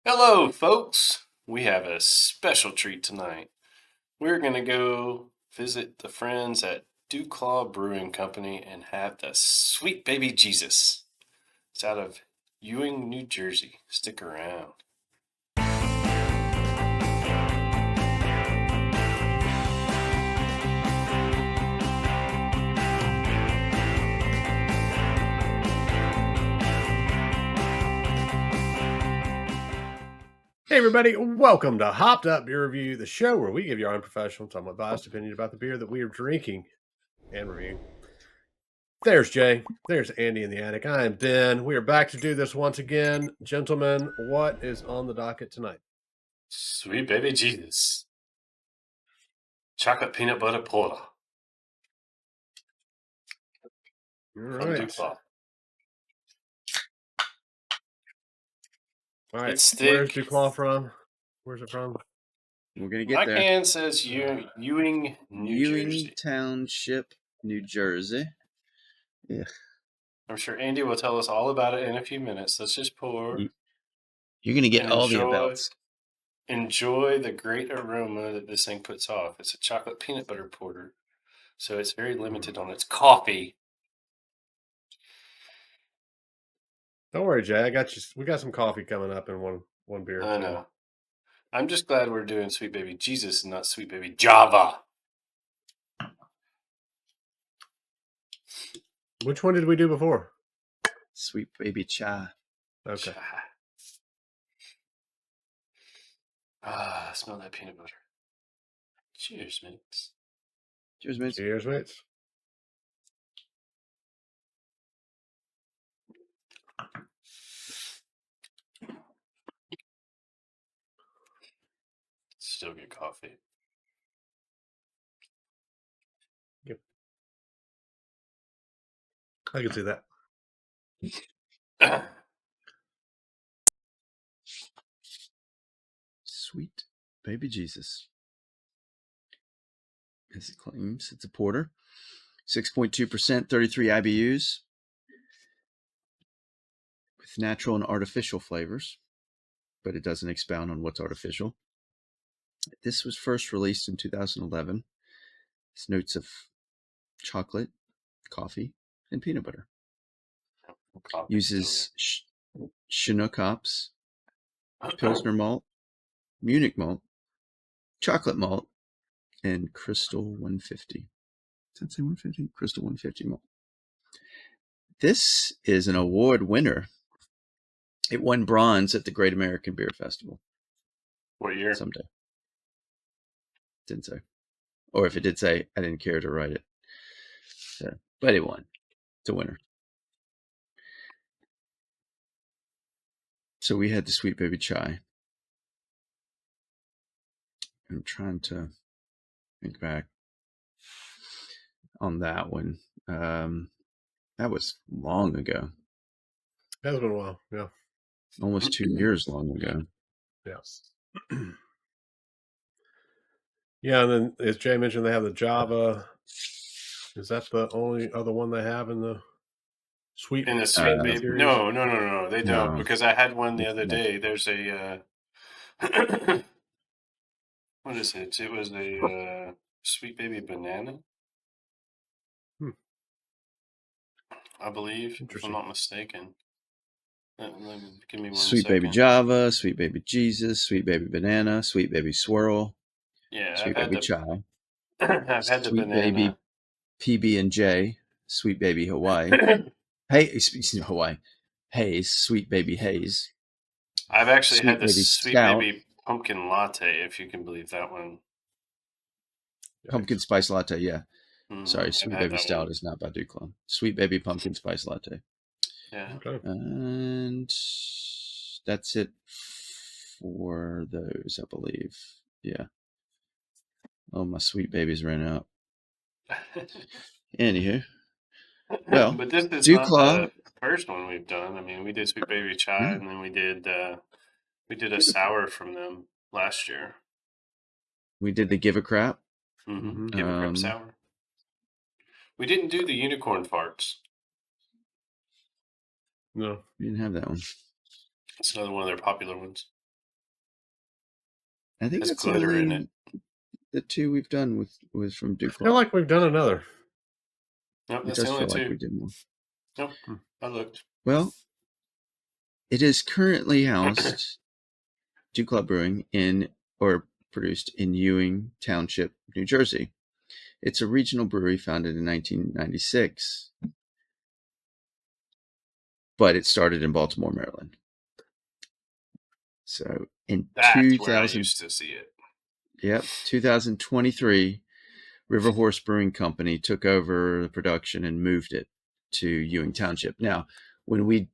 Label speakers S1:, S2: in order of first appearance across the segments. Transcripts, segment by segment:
S1: Hello, folks. We have a special treat tonight. We're going to go visit the friends at Duclaw Brewing Company and have the Sweet Baby Jesus. It's out of Ewing, New Jersey. Stick around.
S2: Hey everybody, welcome to Hopped Up Beer Review, the show where we give you our unprofessional, somewhat biased opinion about the beer that we are drinking and reviewing. There's Jay. There's Andy in the attic. I am Ben. We are back to do this once again. Gentlemen, what is on the docket tonight?
S1: Sweet Baby Jesus. Chocolate peanut butter porter.
S2: All right.
S1: Duclaw.
S2: All right.
S1: It's thick.
S2: Where's Duclaw from? Where's it from?
S3: We're going to get
S1: My
S3: there.
S1: can says Ewing, New Jersey.
S3: Township, New Jersey. Yeah.
S1: I'm sure Andy will tell us all about it in a few minutes. Let's just pour.
S3: You're going to get all the abouts.
S1: Enjoy the great aroma that this thing puts off. It's a chocolate peanut butter porter, so it's very limited on its coffee.
S2: Don't worry, Jay. I got you. We got some coffee coming up in one beer.
S1: I know. I'm just glad we're doing Sweet Baby Jesus and not Sweet Baby Java.
S2: Which one did we do before?
S3: Sweet Baby Chai.
S2: Okay.
S1: Ah, smell that peanut butter. Cheers, mates.
S3: Cheers, mates.
S2: Cheers, mates.
S1: Still good coffee.
S2: Yep. I can see that.
S3: Sweet Baby Jesus. As it claims, it's a porter. 6.2%, 33 IBUs. With natural and artificial flavors. But it doesn't expound on what's artificial. This was first released in 2011. It's notes of chocolate, coffee, and peanut butter. Uses Chinook hops, Pilsner malt, Munich malt, chocolate malt, and Crystal 150. Does that say 150? Crystal 150 malt. This is an award winner. It won bronze at the Great American Beer Festival.
S1: What year?
S3: Someday. Didn't say. Or if it did say, I didn't care to write it. So, but it won. It's a winner. So we had the Sweet Baby Chai. I'm trying to think back on that one. That was long ago.
S2: That's been a while, yeah.
S3: Almost 2 years long ago.
S2: Yes. Yeah, and then as Jay mentioned, they have the Java. Is that the only other one they have in the Sweet
S1: Baby series? No. They don't, because I had one the other day. There's a what is it? It was a Sweet Baby Banana. I believe, if I'm not mistaken. Give me one
S3: Sweet
S1: second.
S3: Baby Java, Sweet Baby Jesus, Sweet Baby Banana, Sweet Baby Swirl, Sweet Baby Chai.
S1: I've had the
S3: Sweet
S1: banana.
S3: Baby PB&J, Sweet Baby Hawaii. Hey, speaking of Hawaii, Haze, Sweet Baby Haze.
S1: I've actually had the Sweet Baby Pumpkin Latte, if you can believe that one.
S3: Pumpkin Spice Latte, yeah. Sorry, Sweet Baby Stout
S1: one.
S3: is not by Duclaw. Sweet Baby Pumpkin Spice Latte.
S1: Yeah.
S2: Okay.
S3: And that's it for those, I believe. Yeah. Oh, my Sweet Babies ran out. Anywho. Well,
S1: but this is
S3: Duclaw,
S1: not the first one we've done. I mean, we did Sweet Baby Chai, and then we did a sour from them last year.
S3: We did the Give a Crap.
S1: Mm-hmm. Give a Crap sour. We didn't do the unicorn farts.
S2: No,
S3: we didn't have that one.
S1: It's another one of their popular ones.
S3: I think
S1: Has
S3: that's
S1: glitter in
S3: only
S1: it.
S3: the two we've done was from
S2: I feel
S3: Duclaw.
S2: like we've done another.
S1: Nope,
S3: It
S1: that's the
S3: does
S1: only
S3: feel like we
S1: two.
S3: did more.
S1: Nope, I looked.
S3: Well, it is currently housed Duclaw Brewing or produced in Ewing Township, New Jersey. It's a regional brewery founded in 1996, but it started in Baltimore, Maryland. So in
S1: That's where I used to see it.
S3: 2023, River Horse Brewing Company took over the production and moved it to Ewing Township. Now, when we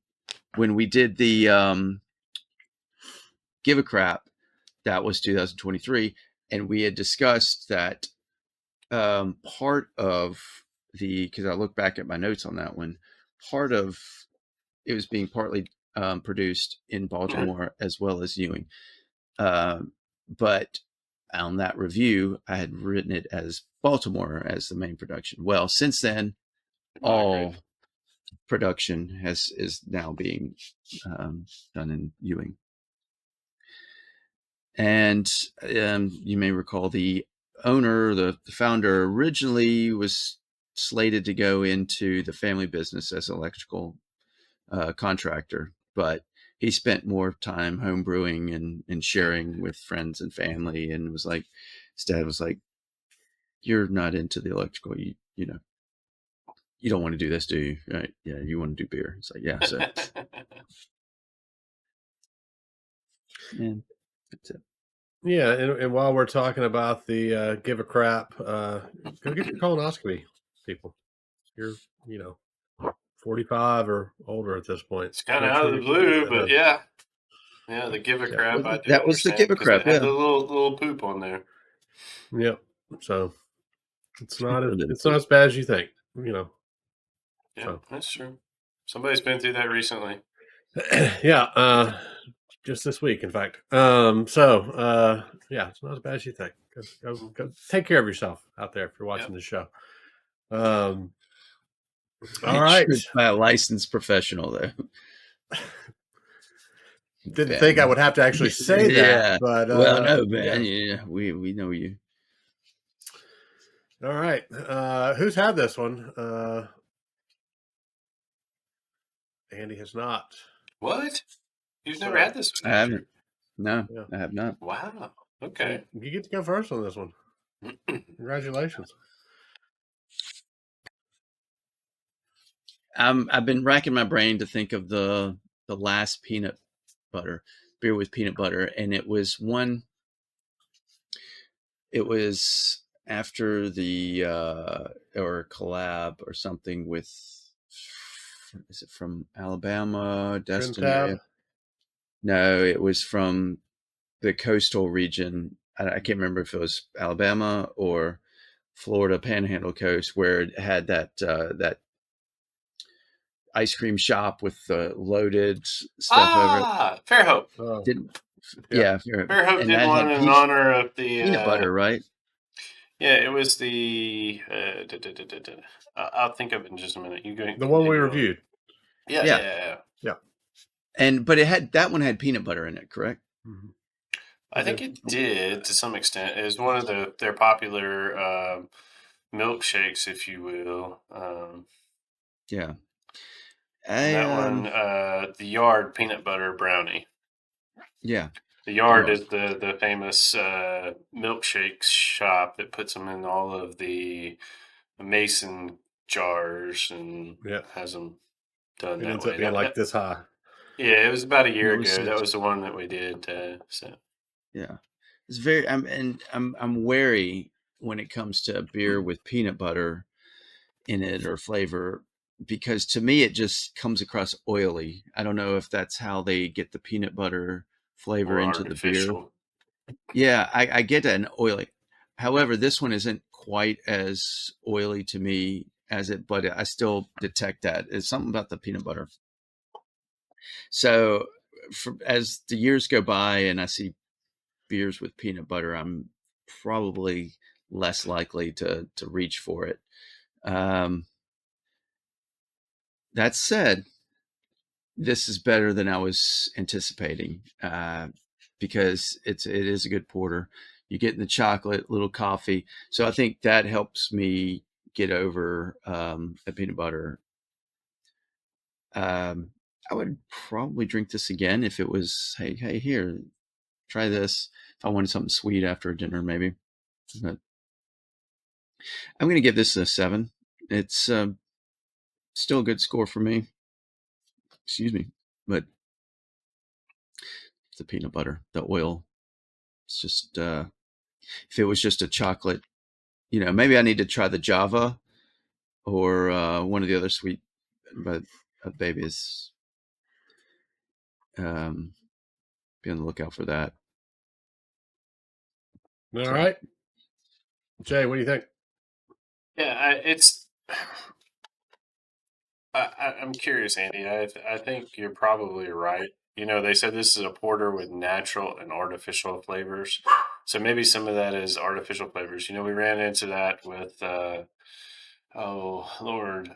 S3: did the Give a Crap, that was 2023, and we had discussed that part of because I look back at my notes on that one, part of it was being partly produced in Baltimore as well as Ewing. But on that review, I had written it as Baltimore as the main production. Well, since then, all production is now being done in Ewing. And you may recall the owner, the founder, originally was slated to go into the family business as an electrical contractor, but he spent more time home brewing and sharing with friends and family, and was like, his dad was like, "You're not into the electrical, you know, you don't want to do this, do you? Right? Yeah, you want to do beer." It's like, yeah, so and that's it.
S2: Yeah, and while we're talking about the give a crap, go get your colonoscopy, people. You're 45 or older at this point.
S1: It's kind of
S2: Make
S1: out
S2: sure
S1: of the
S2: you get
S1: blue,
S2: that
S1: but
S2: done.
S1: yeah, the give a
S2: Yeah.
S1: crap.
S3: Well,
S1: I do
S3: that was the
S1: understand
S3: Give a
S1: because it
S3: Crap,
S1: had
S3: yeah.
S1: the little poop on there.
S2: Yep. So it's not
S3: Or
S2: it's not as bad as you think.
S1: Yeah,
S2: So.
S1: that's true. Somebody's been through that recently.
S2: Yeah. Just this week, in fact. Yeah, it's not as bad as you think. Go take care of yourself out there if you're watching the show. All right.
S3: Insured by a licensed professional, though.
S2: Didn't think I would have to actually say that, but
S3: well, no, man.
S2: yeah.
S3: We know you.
S2: All right. Who's had this one? Andy has not.
S1: What? You've never had this one?
S3: I haven't. No,
S2: Yeah.
S3: I have not.
S1: Wow. Okay.
S2: You get to go first on this one. Congratulations.
S3: I've been racking my brain to think of the last peanut butter beer with peanut butter, and it was one. It was after the or collab or something with. Is it from Alabama? Destiny? No, it was from the coastal region. I can't remember if it was Alabama or Florida Panhandle coast, where it had that ice cream shop with the loaded stuff over it.
S1: Fairhope.
S2: Oh.
S3: Yeah,
S1: Fairhope did one in honor of the
S3: peanut butter, right?
S1: Yeah, it was the. I'll think of it in just a minute. You go.
S2: The one we reviewed.
S1: Yeah.
S3: But that one had peanut butter in it, correct?
S2: Mm-hmm.
S1: I think it did to some extent. It was one of their popular milkshakes, if you will.
S3: Yeah.
S1: That one, the Yard peanut butter brownie.
S3: Yeah.
S1: The Yard is the famous milkshake shop that puts them in all of the mason jars and has them done
S2: it
S1: that
S2: ends
S1: way.
S2: Up being like this high.
S1: Yeah, it was about a year ago. That was the one that we did.
S3: Yeah, it's very. I'm wary when it comes to a beer with peanut butter in it or flavor, because to me it just comes across oily. I don't know if that's how they get the peanut butter flavor into the beer. Yeah, I get an oily. However, this one isn't quite as oily to me as it, but I still detect that. It's something about the peanut butter. So as the years go by and I see beers with peanut butter, I'm probably less likely to reach for it. That said, this is better than I was anticipating. because it is a good porter. You get in the chocolate, little coffee. So I think that helps me get over a peanut butter. I would probably drink this again if it was, hey, here, try this. If I wanted something sweet after dinner, maybe. But I'm going to give this a 7. It's still a good score for me. Excuse me. But the peanut butter, the oil, it's just, if it was just a chocolate, maybe I need to try the Java or one of the other sweet, but babies. Be on the lookout for that.
S2: All right. Jay, what do you think?
S1: Yeah, I'm curious, Andy. I think you're probably right. They said this is a porter with natural and artificial flavors. So maybe some of that is artificial flavors. We ran into that with, oh, Lord.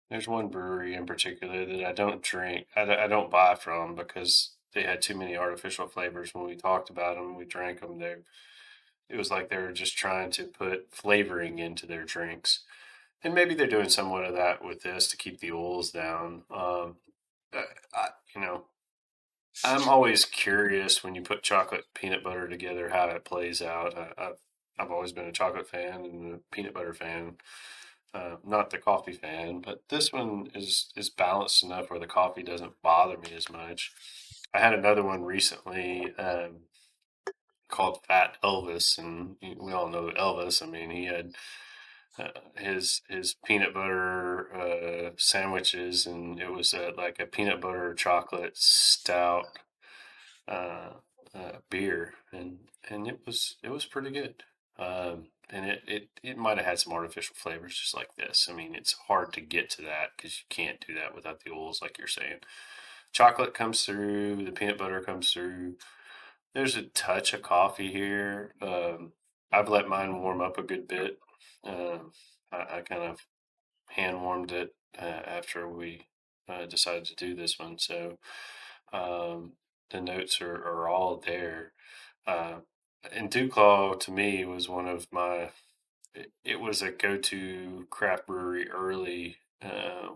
S1: There's one brewery in particular that I don't drink. I don't buy from because they had too many artificial flavors. When we talked about them, we drank them. It was like they were just trying to put flavoring into their drinks. And maybe they're doing somewhat of that with this to keep the oils down. I, you know, I'm always curious when you put chocolate peanut butter together how it plays out. I've always been a chocolate fan and a peanut butter fan, not the coffee fan. But this one is balanced enough where the coffee doesn't bother me as much. I had another one recently called Fat Elvis, and we all know Elvis. I mean, he had his peanut butter sandwiches, and it was like a peanut butter chocolate stout beer, and it was pretty good. And it might have had some artificial flavors just like this. I mean, it's hard to get to that because you can't do that without the oils, like you're saying. Chocolate comes through, the peanut butter comes through. There's a touch of coffee here. I've let mine warm up a good bit. I kind of hand warmed it after we decided to do this one. So the notes are all there. And Duclaw to me was one of my. It was a go-to craft brewery early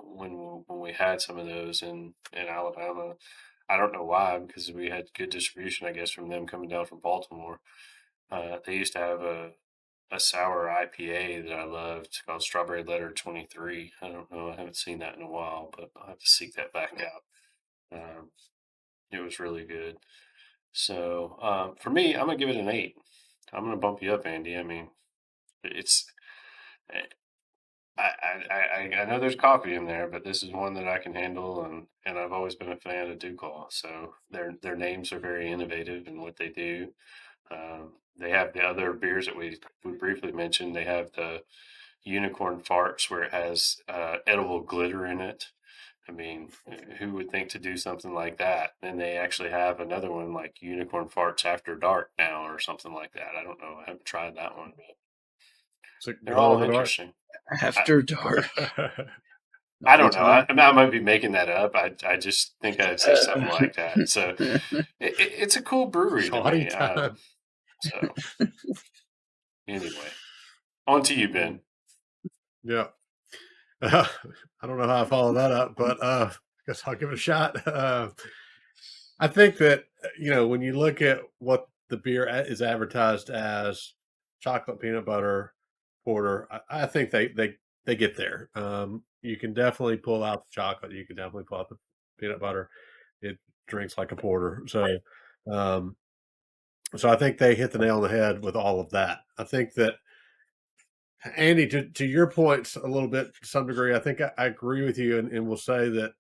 S1: when we had some of those in Alabama. I don't know why, because we had good distribution, I guess, from them coming down from Baltimore. They used to have a sour IPA that I loved called Strawberry Letter 23. I don't know. I haven't seen that in a while, but I'll have to seek that back out. It was really good. So for me, I'm going to give it an 8. I'm going to bump you up, Andy. I mean, it's. I know there's coffee in there, but this is one that I can handle, and I've always been a fan of Duclaw. So their names are very innovative in what they do. They have the other beers that we briefly mentioned. They have the unicorn farts where it has edible glitter in it. I mean, who would think to do something like that? And they actually have another one like unicorn farts after dark now or something like that. I don't know. I haven't tried that one, but
S2: So
S1: they're
S2: glow
S1: all
S2: in the dark.
S1: interesting.
S3: After dark.
S1: I don't know. I might be making that up. I just think I'd say something like that. So it's a cool brewery to
S2: Shoddy
S1: me.
S2: time.
S1: So anyway, on to you, Ben.
S2: Yeah. I don't know how I follow that up, but I guess I'll give it a shot. I think that, when you look at what the beer is advertised as, chocolate peanut butter porter, I think they get there. You can definitely pull out the chocolate. You can definitely pull out the peanut butter. It drinks like a porter. So I think they hit the nail on the head with all of that. I think that, Andy, to your points a little bit, to some degree, I think I agree with you, and will say that,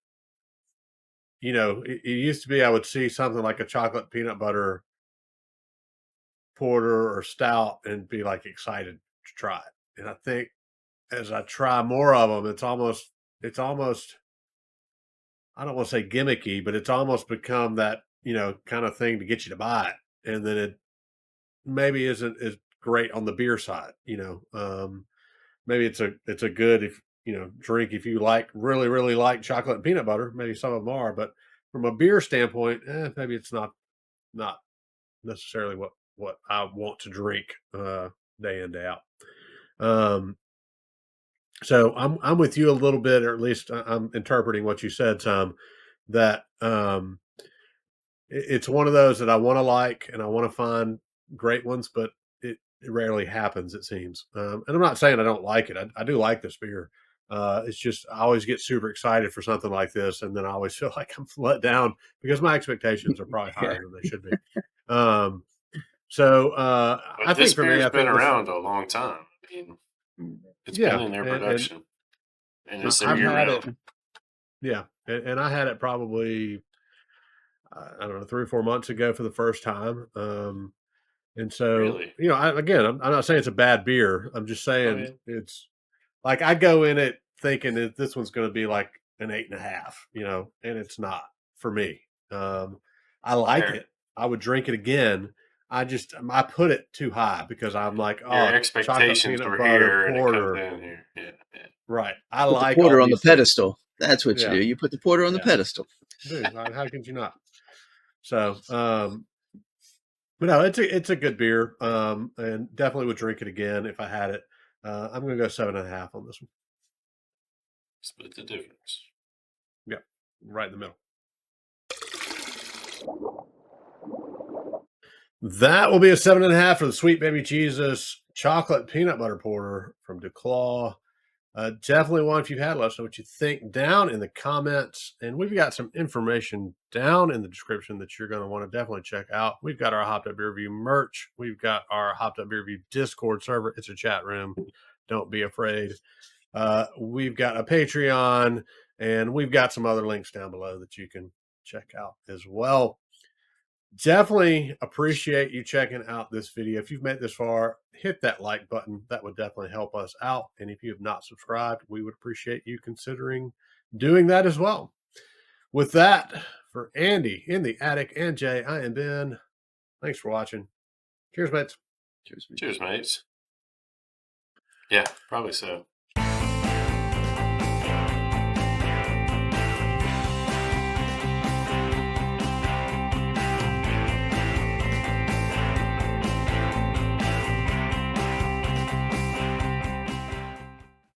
S2: it used to be I would see something like a chocolate peanut butter porter or stout and be like excited to try it. And I think as I try more of them, it's almost I don't want to say gimmicky, but it's almost become that, kind of thing to get you to buy it. And then it maybe isn't as great on the beer side, maybe it's a good drink if you really like chocolate and peanut butter. Maybe some of them are, but from a beer standpoint, maybe it's not not necessarily what I want to drink day in, day out. So I'm with you a little bit, or at least I'm interpreting what you said, Tom, that it's one of those that I want to like and I want to find great ones, but it rarely happens, it seems. And I'm not saying I don't like it. I do like this beer. It's just I always get super excited for something like this, and then I always feel like I'm let down because my expectations are probably
S3: Yeah.
S2: higher than they should be. So
S1: But
S2: I
S1: this
S2: think for me,
S1: beer's
S2: I
S1: been
S2: think this,
S1: around a long time. I mean, it's been
S2: yeah,
S1: in their
S2: and
S1: production, and it's there
S2: I've
S1: year
S2: had it,
S1: round.
S2: yeah, and I had it probably I don't know 3 or 4 months ago for the first time. And so,
S1: Really?
S2: I'm not saying it's a bad beer. I'm just
S1: Oh
S2: saying
S1: yeah.
S2: it's like I go in it thinking that this one's going to be like an 8.5, and it's not for me. I like
S1: Fair.
S2: it. I would drink it again. I put it too high because I'm like,
S1: Your
S2: oh, chocolate
S1: expectations
S2: peanut
S1: were
S2: butter
S1: here, and it comes
S2: porter.
S1: in here. Yeah, yeah.
S2: Right. I
S3: Put the
S2: like all
S3: porter on the
S2: these things.
S3: pedestal. That's what you
S2: Yeah.
S3: do. You put the porter on the
S2: Yeah.
S3: pedestal.
S2: Dude, how could you not? So, but no, it's a good beer, and definitely would drink it again if I had it. I'm going to go 7.5 on this one.
S1: Split the difference.
S2: Yeah, right in the middle. That will be a 7.5 for the Sweet Baby Jesus Chocolate Peanut Butter Porter from Duclaw. Definitely one if you've had. Let us know what you think down in the comments. And we've got some information down in the description that you're going to want to definitely check out. We've got our Hopped Up Beer Review merch. We've got our Hopped Up Beer Review Discord server. It's a chat room. Don't be afraid. We've got a Patreon, and we've got some other links down below that you can check out as well. Definitely appreciate you checking out this video. If you've made it this far, hit that like button. That would definitely help us out. And if you have not subscribed, we would appreciate you considering doing that as well. With that, for Andy in the attic and Jay, I am Ben. Thanks for watching. Cheers, mates.
S3: Cheers,
S1: Cheers, mates. Yeah, probably so.